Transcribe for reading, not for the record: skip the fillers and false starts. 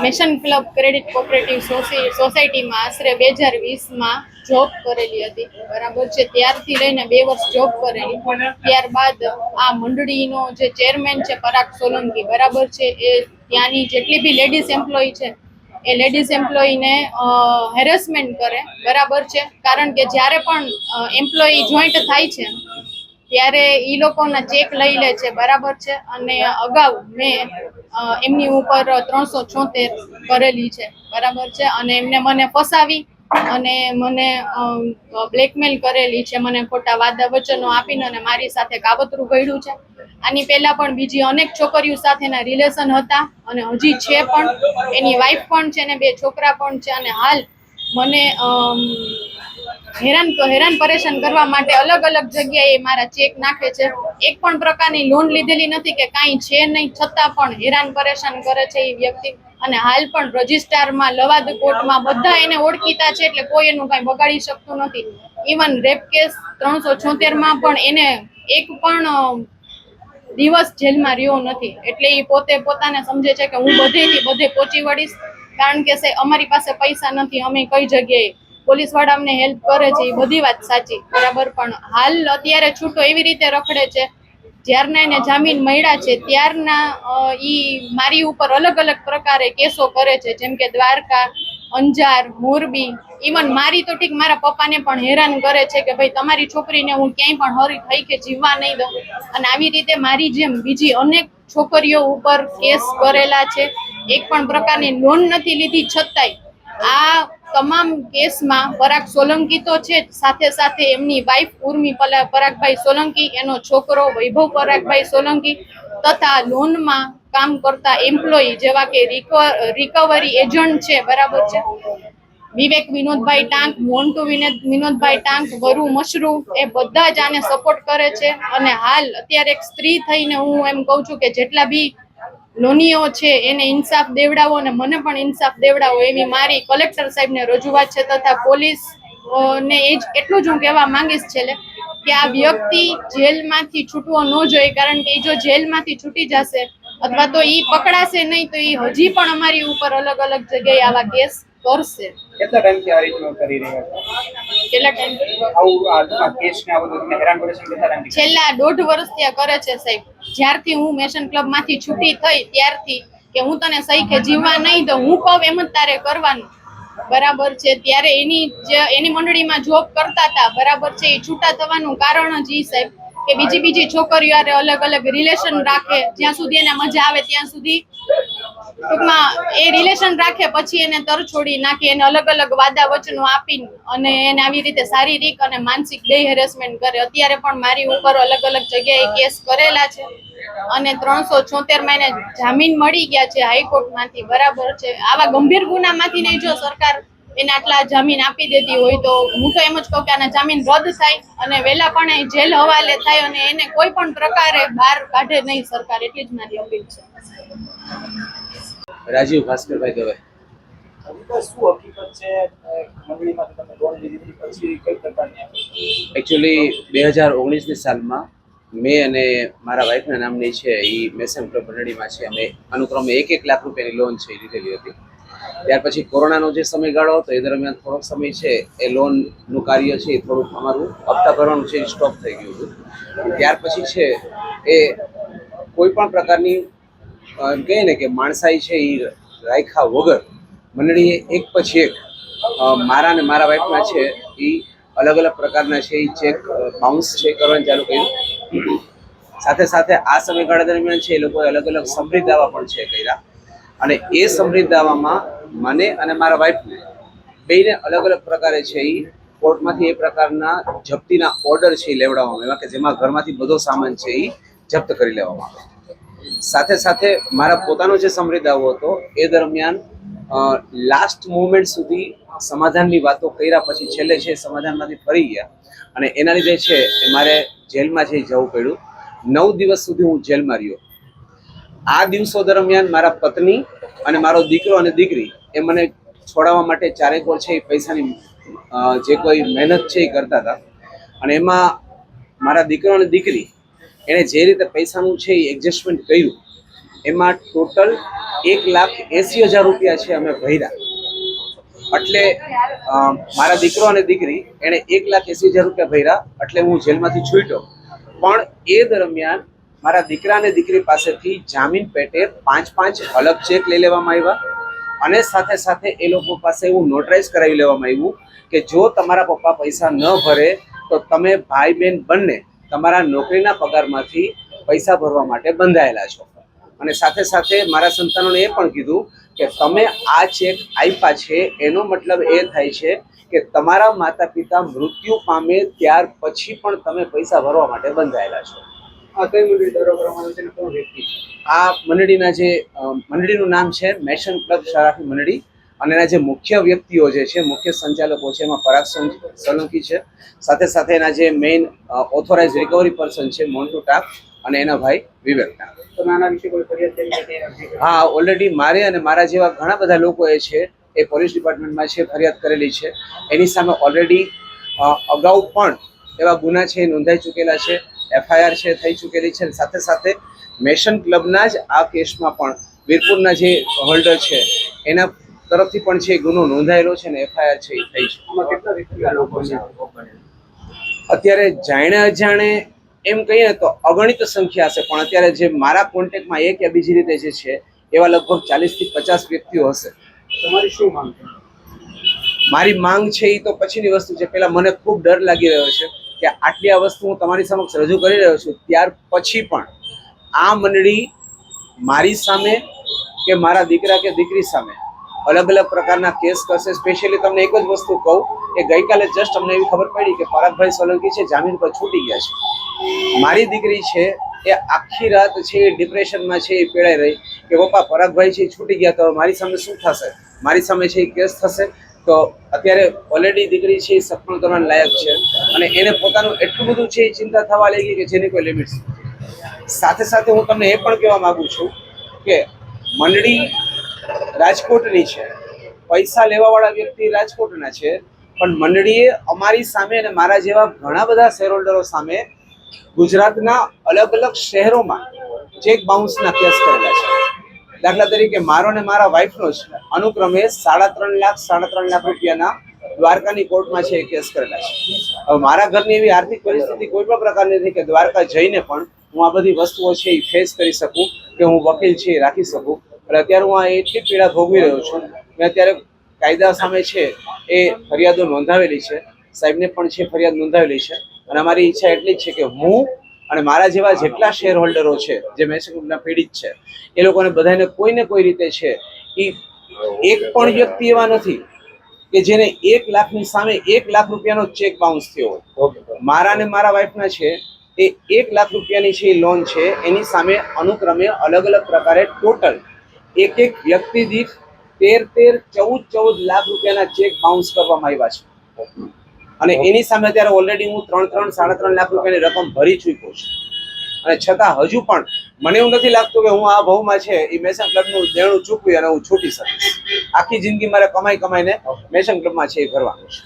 મેશન club credit cooperative સોસાયટીમાં આશરે 2020માં job કરેલી હતી, બરાબર છે. ત્યારથી લઈને 2 વર્ષ જોબ કરેલી. ત્યારબાદ આ મંડળીનો જે ચેરમેન છે પરાગ સોલંકી, બરાબર છે, એ ત્યાંની જેટલી બી લેડીઝ એમ્પ્લોય છે એ લેડીઝ એમ્પ્લોયીને હેરેસમેન્ટ કરે, બરાબર છે. કારણ કે જ્યારે પણ એમ્પ્લોયી જોઈન્ટ થાય છે ત્યારે ઈ લોકોના ચેક લઈ લે છે, બરાબર છે. અને અગાઉ મેં એમની ઉપર 376 કરેલી છે, બરાબર છે. અને એમને મને ફસાવી અને મને બ્લેકમેલ કરેલી છે, મને ખોટા વાદા વચનો આપીને અને મારી સાથે કાવતરું ઘડ્યું છે. આની પહેલા પણ બીજી અનેક છોકરીઓ સાથેના રિલેશન હતા અને હજી છે પણ. એની વાઈફ પણ છે ને 2 છોકરા પણ છે. અને હાલ મને હેરાન પરેશાન કરવા માટે અલગ અલગ જગ્યાએ મારા ચેક નાખે છે. એક પણ પ્રકારની લોન લીધેલી નથી કે કાંઈ છે નહીં, છતાં પણ હેરાન પરેશાન કરે છે એ વ્યક્તિ. અને હાલ પણ રજિસ્ટ્રારમાં, લવાદ કોર્ટમાં બધા એને ઓળખીતા છે, એટલે કોઈ એનું કાંઈ બગાડી શકતું નથી. ઇવન રેપ કેસ 376માં પણ એને એક પણ દિવસ જેલમાં રહ્યો નથી. એટલે એ પોતાને સમજે છે કે હું બધેથી બધે પહોંચી વળીશ, કારણ કે અમારી પાસે પૈસા નથી, અમે કઈ જગ્યાએ પોલીસ વાળા અમને હેલ્પ કરે છે, એ બધી વાત સાચી, બરાબર. પણ હાલ અત્યારે છૂટો એવી રીતે રખડે છે, જ્યારના એને જામીન મળ્યા છે ત્યારના ઈ મારી ઉપર અલગ અલગ પ્રકારે કેસો કરે છે, જેમ કે દ્વારકા, અંજાર, મોરબી. ઇવન મારી તો ઠીક, મારા પપ્પાને પણ હેરાન કરે છે કે ભાઈ તમારી છોકરીને હું ક્યાંય પણ હરી થઈ કે જીવવા નહીં દઉં. અને આવી રીતે મારી જેમ બીજી અનેક છોકરીઓ ઉપર કેસ કરેલા છે. એક પણ પ્રકારની લોન નથી લીધી, છતાંય આ તમામ કેસમાં પરાગ સોલંકી તો છે જ, સાથે સાથે એમની વાઈફ ઉર્મી પરાગભાઈ સોલંકી, એનો છોકરો વૈભવ પરાગભાઈ સોલંકી તથા લોનમાં કામ કરતા એમ્પ્લોયી જેવા કે રિકવરી એજન્ટ છે, બરાબર છે, વિવેક વિનોદભાઈ ટાંક, મોન્ટુ વિનોદભાઈ ટાંક, વરુ મશરૂ, એ બધા જ આને સપોર્ટ કરે છે. અને હાલ અત્યારે એક સ્ત્રી થઈને હું એમ કહું છું કે જેટલા બી લોનીઓ છે એને ઇન્સાફ દેવડાવો અને મને પણ ઇન્સાફ દેવડાવો, એવી મારી કલેક્ટર સાહેબને રજૂઆત છે. તથા પોલીસ ને એ જ એટલું જ હું કહેવા માંગીશ છેલ્લે કે આ વ્યક્તિ જેલમાંથી છૂટવો ન જોઈએ, કારણ કે એ જો જેલમાંથી છૂટી જશે અથવા તો ઈ પકડાશે નહીં તો ઈ હજી પણ અમારી ઉપર અલગ અલગ જગ્યાએ આવા કેસ કરશે. કેટલા ટાઈમથી આ રીતનું કરી રહ્યા છો? કેટલા ટાઈમ? આ કેસને આ બધું તમને હેરાન પરેશાન કેટલા ટાઈમથી? છેલ્લા 1.5 વર્ષથી આ કરે છે સાહેબ. જ્યારથી હું મેશન ક્લબ માંથી છૂટી થઈ ત્યારથી કે હું તને સહી કે જીવવા નહીં દઉં, હું કહું એમ જ તારે કરવાનું, બરાબર છે. ત્યારે એની મંડળીમાં જોબ કરતા હતા, બરાબર છે. એ છૂટા થવાનું કારણ જ ઈ સાહેબ કે બીજી છોકરીઓ યારે અલગ અલગ રિલેશન રાખે, જ્યાં સુધી એને મજા આવે ત્યાં સુધી ટૂંકમાં એ રિલેશન રાખે, પછી એને તરછોડી નાખે, એને અલગ અલગ વાદા વચનો આપીને અને એને આવી રીતે શારીરિક અને માનસિક 2 હેરેસમેન્ટ કરે. અત્યારે પણ મારી ઉપર અલગ અલગ જગ્યાએ કેસ કરેલા છે અને 376માં એને જામીન મળી ગયા છે હાઈકોર્ટમાંથી, બરાબર છે. આવા ગંભીર ગુનામાંથી નહીં જો સરકાર એને આટલા જામીન આપી દેતી હોય તો હું તો એમ જ કહું કે આના જામીન રદ થાય અને વહેલા પણ જેલ હવાલે થાય અને એને કોઈ પણ પ્રકારે બહાર કાઢે નહીં સરકાર, એટલી જ મારી અપીલ છે. રાજીવ ભાસ્કરભાઈ દવે. એકચ્યુઅલી 2019ની સાલમાં મેં અને મારા વાઈફના નામની છે એ મેસન ક્લબ મંડળીમાં છે, અમે અનુક્રમે 1 લાખ રૂપિયાની લોન છે એ લીધેલી હતી. ત્યાર પછી કોરોનાનો જે સમયગાળો હતો એ દરમિયાન થોડોક સમય છે એ લોનનું કાર્ય છે એ થોડુંક અમારું હપ્તા ભરવાનું છે એ સ્ટોપ થઈ ગયું હતું. ત્યાર પછી છે એ કોઈ પણ પ્રકારની એમ કહીએ ને કે માણસાઈ છે એ રાખ્યા વગર મંડળીએ એક પછી એક મારા અને મારા વાઈફના છે એ અલગ અલગ પ્રકારના છે એ ચેક બાઉન્સ છે કરવાનું ચાલુ કર્યું. સાથે સાથે આ સમયગાળા દરમિયાન છે એ લોકોએ અલગ અલગ સમૃદ્ધ દાવા પણ છે કર્યા અને એ સમૃદ્ધ દાવામાં મને અને મારા વાઈફને બેને અલગ અલગ પ્રકારે છે એ કોર્ટમાંથી એ પ્રકારના જપ્તીના ઓર્ડર છે એ લેવડાવવામાં આવ્યા કે જેમાં ઘરમાંથી બધો સામાન છે એ જપ્ત કરી લેવામાં આવે. સાથે સાથે મારા પોતાનો જે સમૃદ્ધ દાવો હતો એ દરમિયાન લાસ્ટ મુવમેન્ટ સુધી સમાધાનની વાતો કર્યા પછી છેલ્લે છે સમાધાનમાંથી ફરી ગયા અને એના લીધે છે એ મારે જેલમાં છે જવું પડ્યું. 9 દિવસ સુધી હું જેલમાં રહ્યો. આ દિવસો દરમિયાન મારા પત્ની અને મારો દીકરો અને દીકરી એ મને છોડાવવા માટે ચારેક વાર છે એ પૈસાની જે કોઈ મહેનત છે એ કરતા હતા અને એમાં મારા દીકરો અને દીકરી એણે જે રીતે પૈસાનું છે એ એડજસ્ટમેન્ટ કર્યું એમાં ટોટલ 1,80,000 રૂપિયા છે અમે ભર્યા. એટલે મારા દીકરો અને દીકરી એણે 1,80,000 રૂપિયા ભર્યા, એટલે હું જેલમાંથી છૂટ્યો. પણ એ દરમિયાન મારા દીકરા અને દીકરી પાસેથી જામીન પેટે 5 અલગ ચેક લઈ લેવામાં આવ્યા અને સાથે સાથે એ લોકો પાસે એવું નોટરાઇઝ કરાવી લેવામાં આવ્યું કે જો તમારા પપ્પા પૈસા ન ભરે તો તમે ભાઈ બહેન બંને તમારા નોકરીના પગારમાંથી પૈસા ભરવા માટે બંધાયેલા છો. અને સાથે સાથે મારા સંતાનોને એ પણ કીધું કે તમે આ ચેક આપ્યા છે એનો મતલબ એ થાય છે કે તમારા માતા પિતા મૃત્યુ પામે ત્યાર પછી પણ તમે પૈસા ભરવા માટે બંધાયેલા છો. આ કઈ મંડળી દ્વારા કરવામાં આવે છે અને કોણ વ્યક્તિ છે? આ મંડળીનું નામ છે મેશન ક્લબ શરાફી મંડળી અને એના જે મુખ્ય વ્યક્તિઓ જે છે, મુખ્ય સંચાલકો છે, એમાં પરાગ સોલંકી છે, સાથે સાથે એના જે મેઇન ઓથોરાઇઝ રિકવરી પર્સન છે મોન્ટુ ટાક અને એના ભાઈ વિવેક ટાક. તમે આના વિશે કોઈ ફરિયાદ કરી છે? હા, ઓલરેડી મારે અને મારા જેવા ઘણા બધા લોકોએ છે એ પોલીસ ડિપાર્ટમેન્ટમાં છે ફરિયાદ કરેલી છે. એની સામે ઓલરેડી અગાઉ પણ એવા ગુના છે નોંધાઈ ચૂકેલા છે, FIR છે થઈ ચૂકેલી છે. સાથે સાથે મેશન ક્લબના જ આ કેસમાં પણ વીરપુરના જે હોલ્ડર છે એના તરફથી પણ છે ગુનો નોંધાયેલો છે અને FIR છે એ થઈ છે. આમાં કેટલા વ્યક્તિગત લોકો છે? અત્યારે જાણે અજાણે એમ કહીએ તો અગણિત સંખ્યા હશે, પણ અત્યારે જે મારા કોન્ટેક્ટમાં એક યા બીજી રીતે જે છે એવા લગભગ 40 થી 50 વ્યક્તિઓ હશે. તમારી શું માંગ છે? મારી માંગ છે એ તો પછીની વસ્તુ છે. પહેલા મને ખૂબ ડર લાગી રહ્યો છે કે આટલી આ વસ્તુ હું તમારી સમક્ષ રજૂ કરી રહ્યો છું ત્યાર પછી પણ આ મંડળી મારી સામે કે મારા દીકરા કે દીકરી સામે અલગ અલગ પ્રકારના કેસ કરશે. સ્પેશિયલી તમને એક જ વસ્તુ કહું કે ગઈકાલે જસ્ટ અમને એવી ખબર પડી કે પરાગભાઈ સોલંકી છે જામીન પર છૂટી ગયા છે. મારી દીકરી છે એ આખી રાત છે એ ડિપ્રેશનમાં છે, એ પીડાઈ રહી કે પપ્પા પરાગભાઈ છે છૂટી ગયા તો મારી સામે શું થશે, મારી સામે છે એ કેસ થશે. તો અત્યારે ઓલરેડી દીકરી છે એ સપનું કરવાના લાયક છે અને એને પોતાનું એટલું બધું છે એ ચિંતા થવા લાગી કે જેની કોઈ લિમિટ નથી. સાથે સાથે હું તમને એ પણ કહેવા માંગુ છું કે મંડળી રાજકોટની છે, પૈસા લેવાવાળા વ્યક્તિ રાજકોટના છે, પણ મંડળીએ અમારી સામે અને મારા જેવા ઘણા બધા શેર હોલ્ડરો સામે ગુજરાતના અલગ અલગ શહેરોમાં ચેક બાઉન્સના કેસ કરેલા છે. દાખલા તરીકે મારો ને મારા વાઇફનો જ અનુક્રમે 3.5 લાખ રૂપિયાના દ્વારકાની કોર્ટમાં છે એ કેસ કરેલા છે. હવે મારા ઘરની એવી આર્થિક પરિસ્થિતિ કોઈ પણ પ્રકારની નથી કે દ્વારકા જઈને પણ હું આ બધી વસ્તુઓ છે એ ફેસ કરી શકું, કે હું વકીલ છે એ રાખી શકું. એટલે અત્યારે હું આ એટલી પીડા ભોગવી રહ્યો છું. મેં અત્યારે કાયદા સામે છે એ ફરિયાદો નોંધાવેલી છે, સાહેબને પણ છે ફરિયાદ નોંધાવેલી છે. અને અમારી ઈચ્છા એટલી જ છે કે હું અને મારા જેવા જેટલા શેર હોલ્ડરો છે જે મેશન ક્લબના પીડિત છે એ લોકોને બધાને કોઈને કોઈ રીતે છે એ એક પણ વ્યક્તિ એવા નથી કે જેને 1 લાખની સામે 1 લાખ રૂપિયાનો ચેક બાઉન્સ થયો હોય. મારા ને મારા વાઇફના છે એ 1 લાખ રૂપિયાની છે લોન છે, એની સામે અનુક્રમે અલગ અલગ પ્રકારે ટોટલ એક વ્યક્તિ દીઠ 13-14 લાખ રૂપિયાના ચેક બાઉન્સ કરવામાં આવ્યા છે. અને એની સામે અત્યારે ઓલરેડી હું 3.5 લાખ રૂપિયાની રકમ ભરી ચૂક્યો છું. અને છતાં હજુ પણ મને એવું નથી લાગતું કે હું આ ભાવમાં છે એ મેશન ક્લબનું દેણું ચૂકવી અને હું છૂટી શકીશ. આખી જિંદગી મારે કમાઈને મેશન ક્લબમાં છે એ કરવાનું છે.